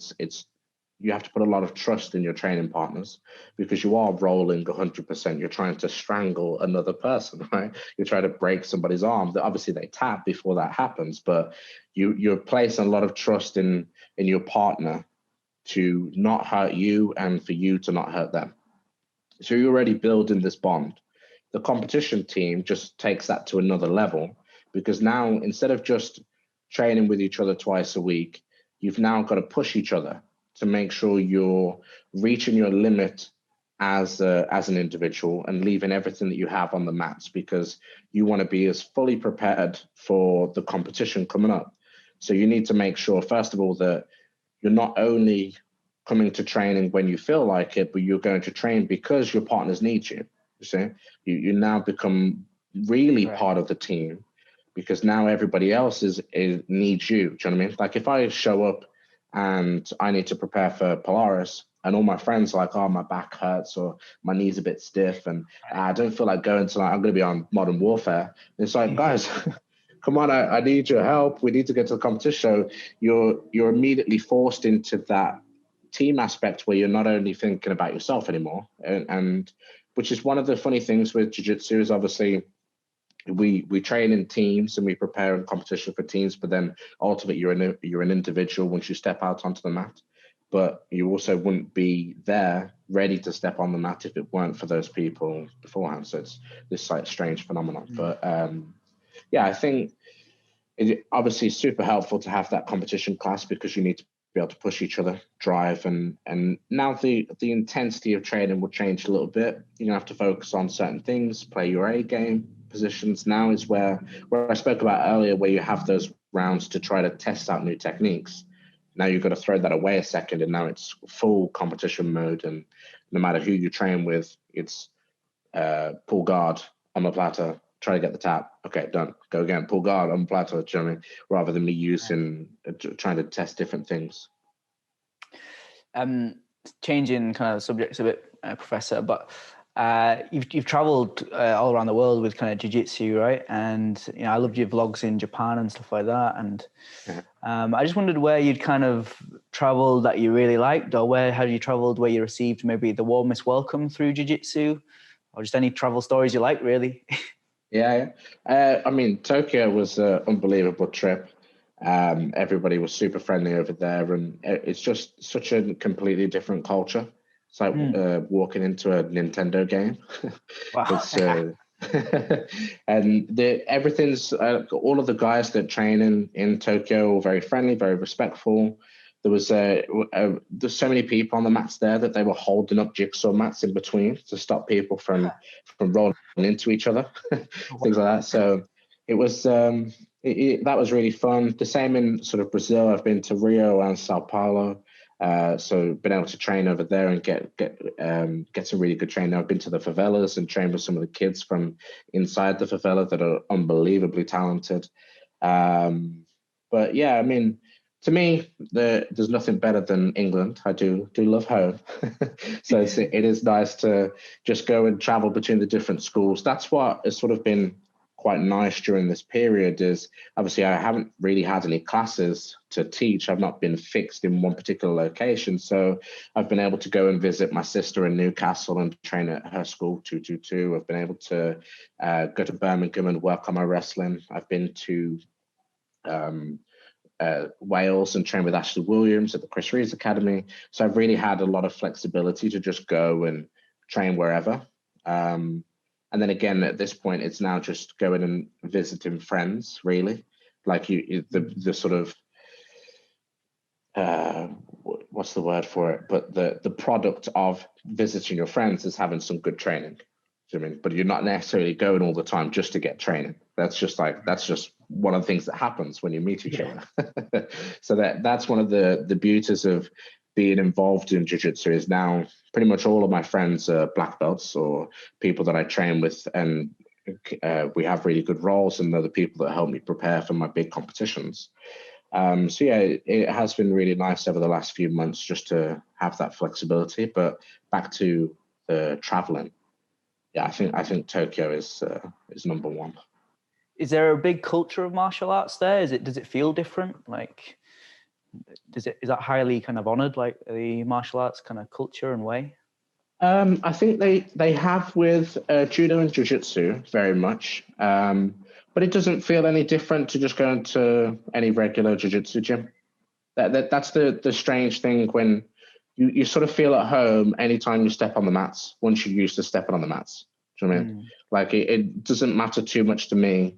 you have to put a lot of trust in your training partners because you are rolling 100%. You're trying to strangle another person, right? You're trying to break somebody's arm. Obviously, they tap before that happens, but you're placing a lot of trust in your partner to not hurt you and for you to not hurt them. So you're already building this bond. The competition team just takes that to another level because now instead of just training with each other twice a week, you've now got to push each other to make sure you're reaching your limit as an individual and leaving everything that you have on the mats because you want to be as fully prepared for the competition coming up. So you need to make sure, first of all, that you're not only coming to training when you feel like it, but you're going to train because your partners need you. You see, you now become really part of the team because now everybody else needs you. Do you know what I mean? Like if I show up and I need to prepare for Polaris and all my friends are like, oh, my back hurts or my knee's a bit stiff and I don't feel like going tonight, I'm going to be on Modern Warfare. And it's like, guys, come on, I need your help. We need to get to the competition. So you're immediately forced into that team aspect where you're not only thinking about yourself anymore, and which is one of the funny things with jiu-jitsu is obviously we train in teams and we prepare in competition for teams, but then ultimately you're an individual once you step out onto the mat. But you also wouldn't be there ready to step on the mat if it weren't for those people beforehand. So it's this like strange phenomenon. But I think it obviously super helpful to have that competition class because you need to be able to push each other, drive, and now the intensity of training will change a little bit. You're gonna have to focus on certain things, play your A game. Positions now is where I spoke about earlier, where you have those rounds to try to test out new techniques. Now you've got to throw that away a second, and now it's full competition mode. And no matter who you train with, it's pull guard, omoplata, try to get the tap. Okay, done. Go again. Pull guard, omoplata. Do you know what I mean? Rather than me trying to test different things. Changing kind of subjects a bit, Professor, but you've traveled all around the world with kind of jiu-jitsu, right? And I loved your vlogs in Japan and stuff like that. And I just wondered where you'd kind of traveled that you really liked, or where have you traveled where you received maybe the warmest welcome through jiu-jitsu, or just any travel stories you like, really. I mean, Tokyo was an unbelievable trip. Everybody was super friendly over there, and it's just such a completely different culture. It's like walking into a Nintendo game. Wow. It's and everything's all of the guys that train in Tokyo are very friendly, very respectful. There was there's so many people on the mats there that they were holding up jigsaw mats in between to stop people from rolling into each other, things like that. So it was that was really fun. The same in sort of Brazil. I've been to Rio and Sao Paulo. So been able to train over there and get some really good training. I've been to the favelas and trained with some of the kids from inside the favela that are unbelievably talented. But yeah, I mean, to me, there's nothing better than England. I do love home. So it is nice to just go and travel between the different schools. That's what has sort of been quite nice during this period is obviously I haven't really had any classes to teach. I've not been fixed in one particular location. So I've been able to go and visit my sister in Newcastle and train at her school, 222. I've been able to go to Birmingham and work on my wrestling. I've been to Wales and train with Ashley Williams at the Chris Reeves Academy. So I've really had a lot of flexibility to just go and train wherever. And then again, at this point, it's now just going and visiting friends, really. Like the sort of, what's the word for it? But the product of visiting your friends is having some good training. Do you know what I mean? But you're not necessarily going all the time just to get training. That's just one of the things that happens when you meet each other. So that's one of the beauties of being involved in jiu-jitsu is now pretty much all of my friends are black belts or people that I train with, and we have really good roles, and they're the people that help me prepare for my big competitions. So yeah, it has been really nice over the last few months just to have that flexibility. But back to the traveling, yeah, I think Tokyo is number one. Is there a big culture of martial arts there? Does it feel different? Like, is that highly kind of honored, like the martial arts kind of culture and way? I think they have with judo and jiu-jitsu very much, but it doesn't feel any different to just going to any regular jiu-jitsu gym. That's the strange thing, when you sort of feel at home anytime you step on the mats, once you're used to stepping on the mats. Do you know what I mean? Like it doesn't matter too much to me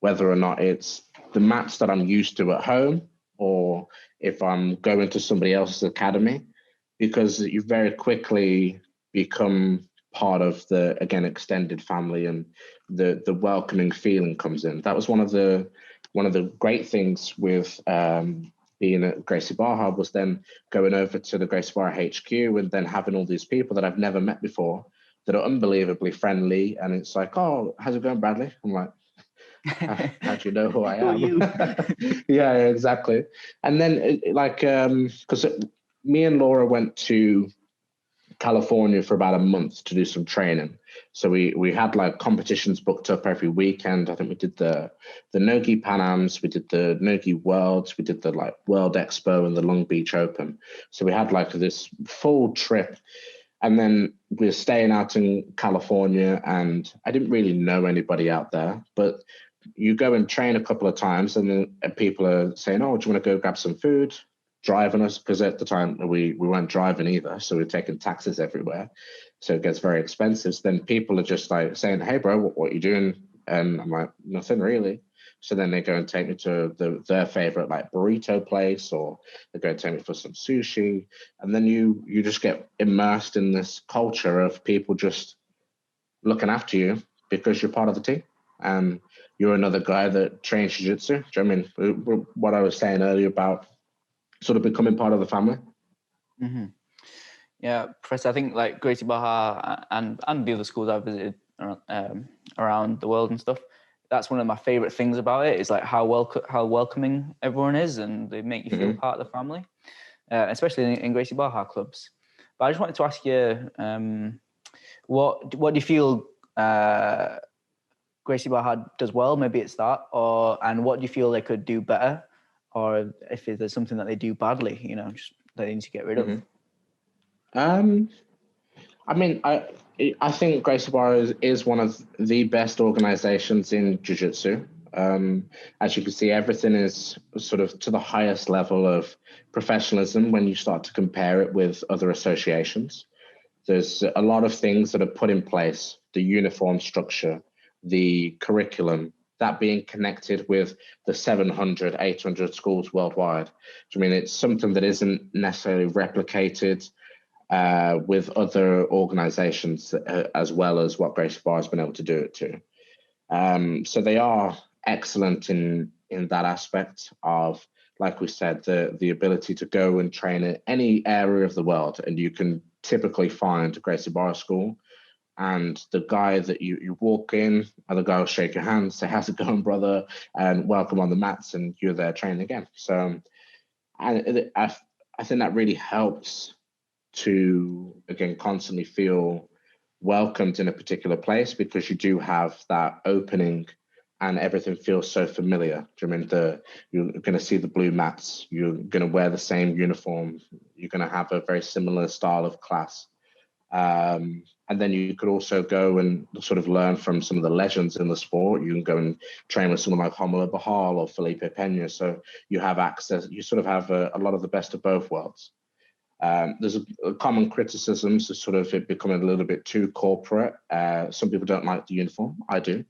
whether or not it's the mats that I'm used to at home or if I'm going to somebody else's academy, because you very quickly become part of the, again, extended family, and the welcoming feeling comes in. That was one of the great things with being at Gracie Barra, was then going over to the Gracie Barra HQ and then having all these people that I've never met before that are unbelievably friendly. And it's like, oh, how's it going, Bradley? I'm like, how do you know who I am? Who are you? Yeah, exactly. And then because me and Laura went to California for about a month to do some training. So we had like competitions booked up every weekend. I think we did the Nogi Pan Ams, we did the Nogi Worlds, we did the like World Expo and the Long Beach Open. So we had like this full trip. And then we were staying out in California, and I didn't really know anybody out there, but you go and train a couple of times, and then people are saying, oh, do you want to go grab some food? Driving us, because at the time we weren't driving either, so we're taking taxis everywhere, so it gets very expensive. So then people are just like saying, hey bro, what are you doing? And I'm like, nothing really. So then they go and take me to their favorite like burrito place, or they go and take me for some sushi, and then you just get immersed in this culture of people just looking after you because you're part of the team, and you're another guy that trains jiu-jitsu. Do you know what I mean? What I was saying earlier about sort of becoming part of the family. Mm-hmm. Yeah, Professor, I think like Gracie Barra and the other schools I've visited around the world and stuff, that's one of my favorite things about it, is like how welcoming everyone is, and they make you feel part of the family, especially in Gracie Barra clubs. But I just wanted to ask you, what do you feel Gracie Barra does well? Maybe it's that, and what do you feel they could do better? Or if there's something that they do badly, just that they need to get rid of. I mean, I think Gracie Barra is one of the best organizations in jiu-jitsu. As you can see, everything is sort of to the highest level of professionalism when you start to compare it with other associations. There's a lot of things that are put in place, the uniform structure, the curriculum, that being connected with the 700, 800 schools worldwide. I mean, it's something that isn't necessarily replicated with other organizations as well as what Gracie Barra has been able to do it to. So they are excellent in that aspect of, like we said, the ability to go and train in any area of the world, and you can typically find a Gracie Barra school. And the guy that you walk in, other guy will shake your hand, say, how's it going, brother? And welcome on the mats, and you're there training again. So I think that really helps to, again, constantly feel welcomed in a particular place, because you do have that opening and everything feels so familiar. Do you mean you're going to see the blue mats, you're going to wear the same uniform, you're going to have a very similar style of class. And then you could also go and sort of learn from some of the legends in the sport. You can go and train with someone like Romulo Bahal or Felipe Pena. So you have access, you sort of have a lot of the best of both worlds. There's a common criticism to sort of it becoming a little bit too corporate. Some people don't like the uniform. I do.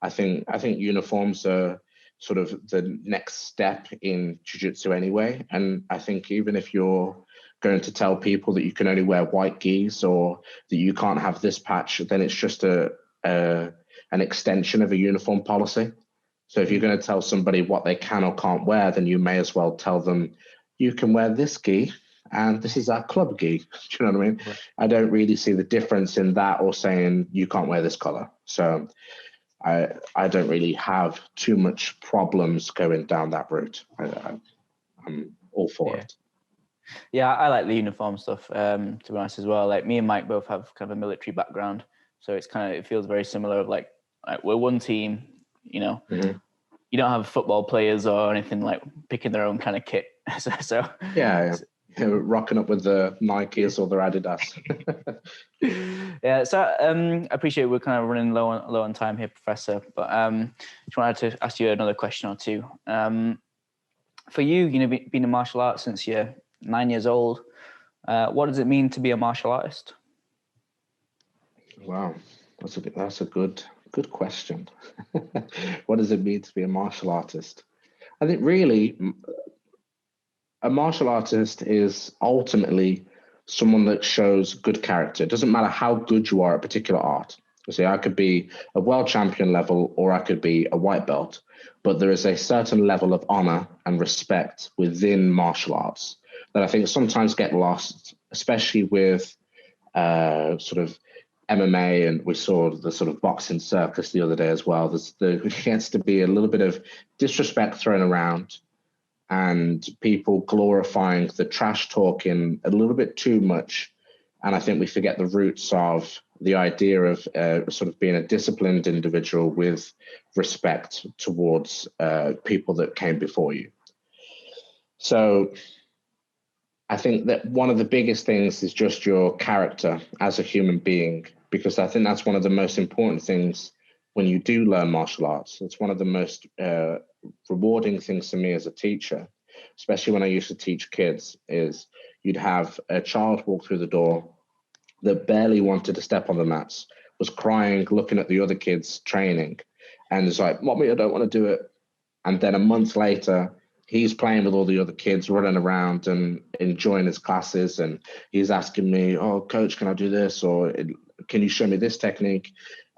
I think uniforms are sort of the next step in jiu-jitsu anyway. And I think even if you're going to tell people that you can only wear white gis, or that you can't have this patch, then it's just an extension of a uniform policy. So if you're going to tell somebody what they can or can't wear, then you may as well tell them, you can wear this gi, and this is our club gi. Do you know what I mean? Right. I don't really see the difference in that, or saying you can't wear this color. So I don't really have too much problems going down that route. I'm all for it. Yeah, I like the uniform stuff, to be honest as well. Like me and Mike both have kind of a military background. So it feels very similar of like we're one team, you know. Mm-hmm. You don't have football players or anything like picking their own kind of kit. so Yeah. Rocking up with the Nikes or their Adidas. Yeah, so I appreciate we're kind of running low on time here, Professor. But just wanted to ask you another question or two. For you, being a martial arts since you're 9 years old, what does it mean to be a martial artist? Wow, that's a good question. What does it mean to be a martial artist? I think really a martial artist is ultimately someone that shows good character. It doesn't matter how good you are at a particular art. See, I could be a world champion level or I could be a white belt, but there is a certain level of honor and respect within martial arts that I think sometimes get lost, especially with sort of MMA, and we saw the sort of boxing circus the other day as well. There gets to be a little bit of disrespect thrown around and people glorifying the trash talking a little bit too much. And I think we forget the roots of the idea of sort of being a disciplined individual with respect towards people that came before you. So I think that one of the biggest things is just your character as a human being, because I think that's one of the most important things when you do learn martial arts. It's one of the most rewarding things for me as a teacher, especially when I used to teach kids, is you'd have a child walk through the door that barely wanted to step on the mats, was crying, looking at the other kids training, and it's like, "Mommy, I don't want to do it." And then a month later, he's playing with all the other kids, running around and enjoying his classes. And he's asking me, "Oh, coach, can I do this? Or can you show me this technique?"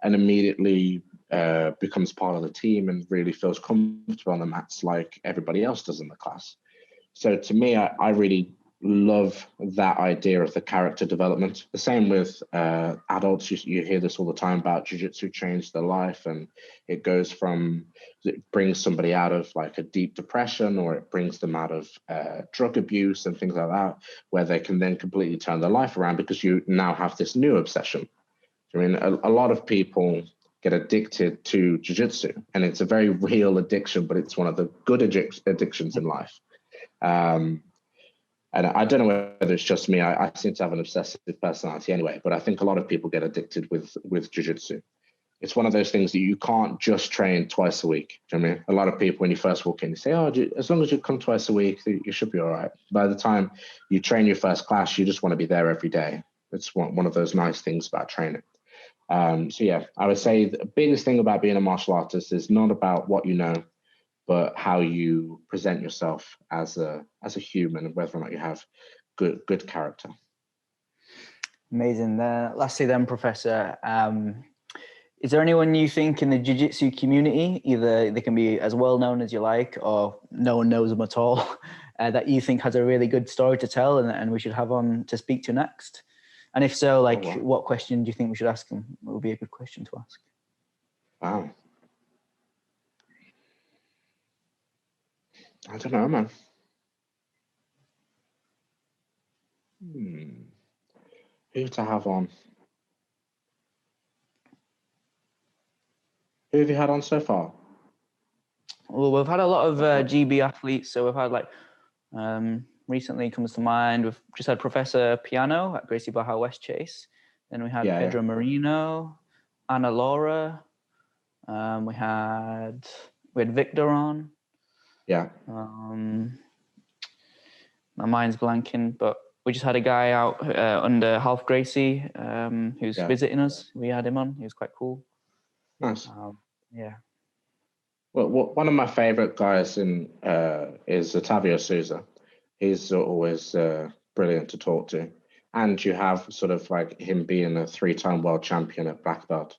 And immediately becomes part of the team and really feels comfortable on the mats like everybody else does in the class. So to me, I really love that idea of the character development. The same with adults. You hear this all the time about jiu-jitsu changed their life, and it goes from, it brings somebody out of like a deep depression, or it brings them out of drug abuse and things like that, where they can then completely turn their life around because you now have this new obsession. I mean, a lot of people get addicted to jiu-jitsu, and it's a very real addiction, but it's one of the good addictions in life. And I don't know whether it's just me. I seem to have an obsessive personality anyway, but I think a lot of people get addicted with jiu-jitsu. It's one of those things that you can't just train twice a week. Do you know what I mean? A lot of people, when you first walk in, you say, "Oh, as long as you come twice a week, you should be all right." By the time you train your first class, you just want to be there every day. It's one of those nice things about training. So yeah, I would say the biggest thing about being a martial artist is not about what you know, but how you present yourself as a human, and whether or not you have good character. Amazing. Lastly then, Professor, is there anyone you think in the jiu-jitsu community, either they can be as well known as you like, or no one knows them at all, that you think has a really good story to tell and we should have on to speak to next? And if so, like, what question do you think we should ask them? What would be a good question to ask? Wow. I don't know, man. Who to have on? Who have you had on so far? Well, we've had a lot of GB athletes. So we've had like, recently comes to mind, we've just had Professor Piano at Gracie Barra West Chase. Then we had Pedro Marino, Ana Laura. We had Victor on. Yeah. My mind's blanking, but we just had a guy out under Half Gracie who's visiting us. We had him on. He was quite cool. Nice. Yeah. Well, one of my favorite guys is Otavio Souza. He's always brilliant to talk to. And you have sort of like him being a 3-time world champion at black belt.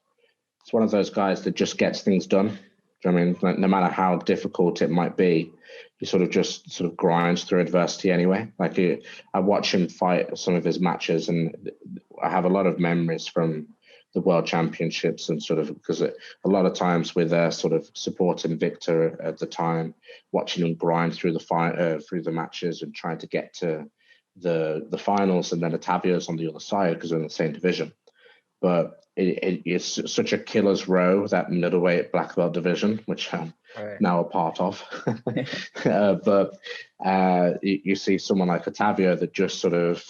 It's one of those guys that just gets things done. I mean, like, no matter how difficult it might be, he sort of grinds through adversity anyway. Like I watch him fight some of his matches, and I have a lot of memories from the world championships, and sort of because a lot of times we're there sort of supporting Victor at the time, watching him grind through the matches and trying to get to the finals, and then Otavio's on the other side because they're in the same division. But it's such a killer's row, that middleweight black belt division, which I'm now a part of. But you see someone like Otavio that just sort of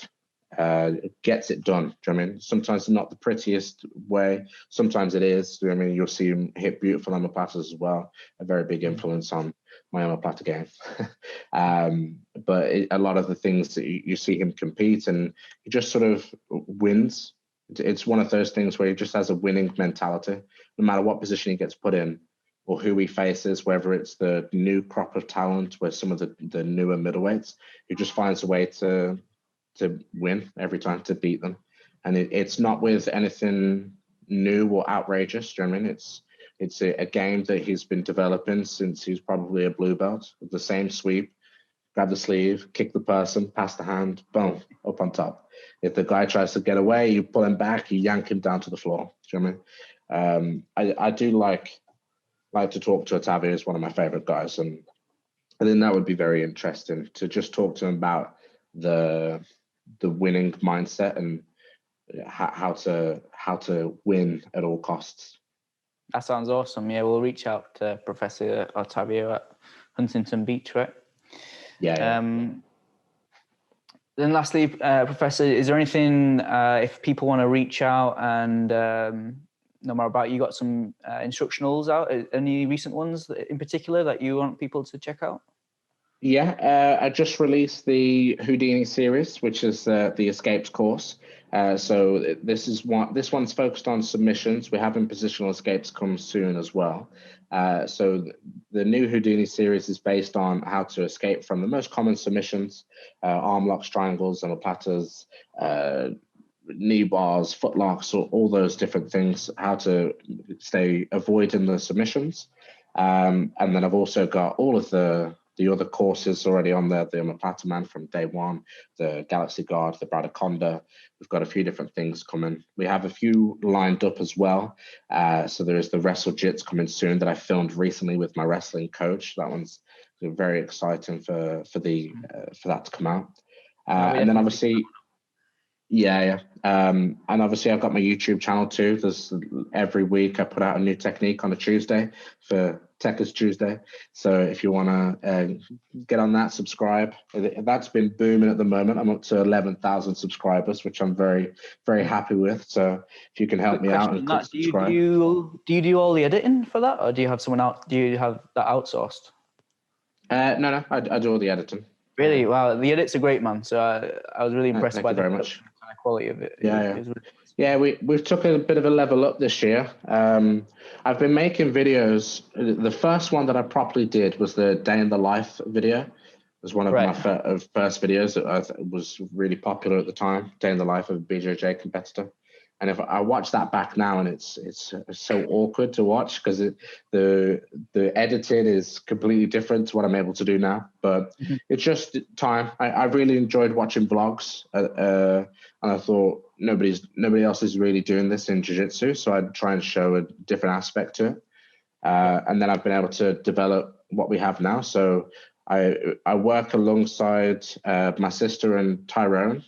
gets it done. Do you know what I mean? Sometimes not the prettiest way. Sometimes it is. Do you know what I mean? You'll see him hit beautiful omoplatas as well. A very big influence on my omoplata game. But a lot of the things that you see him compete, and he just sort of wins. It's one of those things where he just has a winning mentality, no matter what position he gets put in or who he faces, whether it's the new crop of talent, where some of the newer middleweights, he just finds a way to win every time, to beat them. And it's not with anything new or outrageous. Do you know what I mean? It's a game that he's been developing since he's probably a blue belt, with the same sweep, grab the sleeve, kick the person, pass the hand, boom, up on top. If the guy tries to get away, you pull him back, you yank him down to the floor. Do you know what I mean? I do like to talk to Otavio. He's one of my favorite guys, and I think that would be very interesting to just talk to him about the winning mindset and how to win at all costs. That sounds awesome. Yeah, we'll reach out to Professor Otavio at Huntington Beach, right? Yeah. Then lastly, Professor, is there anything, if people want to reach out and know more about you, got some instructionals out, any recent ones in particular that you want people to check out? Yeah, I just released the Houdini series, which is the escapes course. So this one's focused on submissions. We're having positional escapes come soon as well. So the new Houdini series is based on how to escape from the most common submissions, arm locks, triangles, omoplatas, knee bars, foot locks, all those different things, how to stay avoiding the submissions. And then I've also got all of the other courses already on there, the Omaplata Man from day one, the Galaxy Guard, the Bradaconda. We've got a few different things coming. We have a few lined up as well. So there is the Wrestle Jitz coming soon that I filmed recently with my wrestling coach. That one's very exciting for that to come out. And then obviously, yeah. And obviously I've got my YouTube channel too. There's every week I put out a new technique on a Tuesday for Techers Tuesday. So if you want to get on that, subscribe. That's been booming at the moment. I'm up to 11,000 subscribers, which I'm very, very happy with. So if you can help me out and click subscribe. Do you do all the editing for that, or do you have someone out? Do you have that outsourced? No, I do all the editing. Really? Wow, the edits are great, man. So I was really impressed by the very much. Kind of quality of it. Yeah, we've took a bit of a level up this year. I've been making videos. The first one that I properly did was the day in the life video. It was one of my first videos that was really popular at the time. Day in the life of a BJJ competitor. And if I watch that back now, and it's so awkward to watch because the editing is completely different to what I'm able to do now. But it's just time. I really enjoyed watching vlogs, and I thought nobody else is really doing this in jiu-jitsu, so I'd try and show a different aspect to it. And then I've been able to develop what we have now. So I work alongside my sister and Tyrone.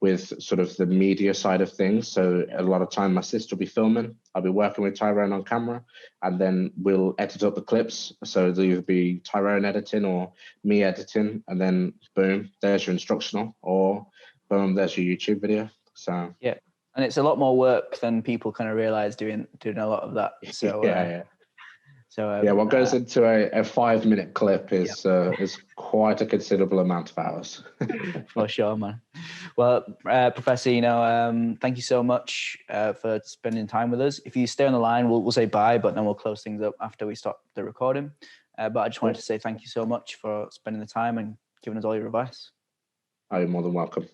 With sort of the media side of things. So a lot of time my sister will be filming. I'll be working with Tyrone on camera, and then we'll edit up the clips. So there'll either be Tyrone editing or me editing, and then boom, there's your instructional, or boom, there's your YouTube video. So yeah, and it's a lot more work than people kind of realize doing a lot of that. So yeah. So what goes into a 5-minute clip is quite a considerable amount of hours. For sure, man. Well, Professor, thank you so much for spending time with us. If you stay on the line, we'll say bye, but then we'll close things up after we stop the recording. But I just wanted to say thank you so much for spending the time and giving us all your advice. You're more than welcome.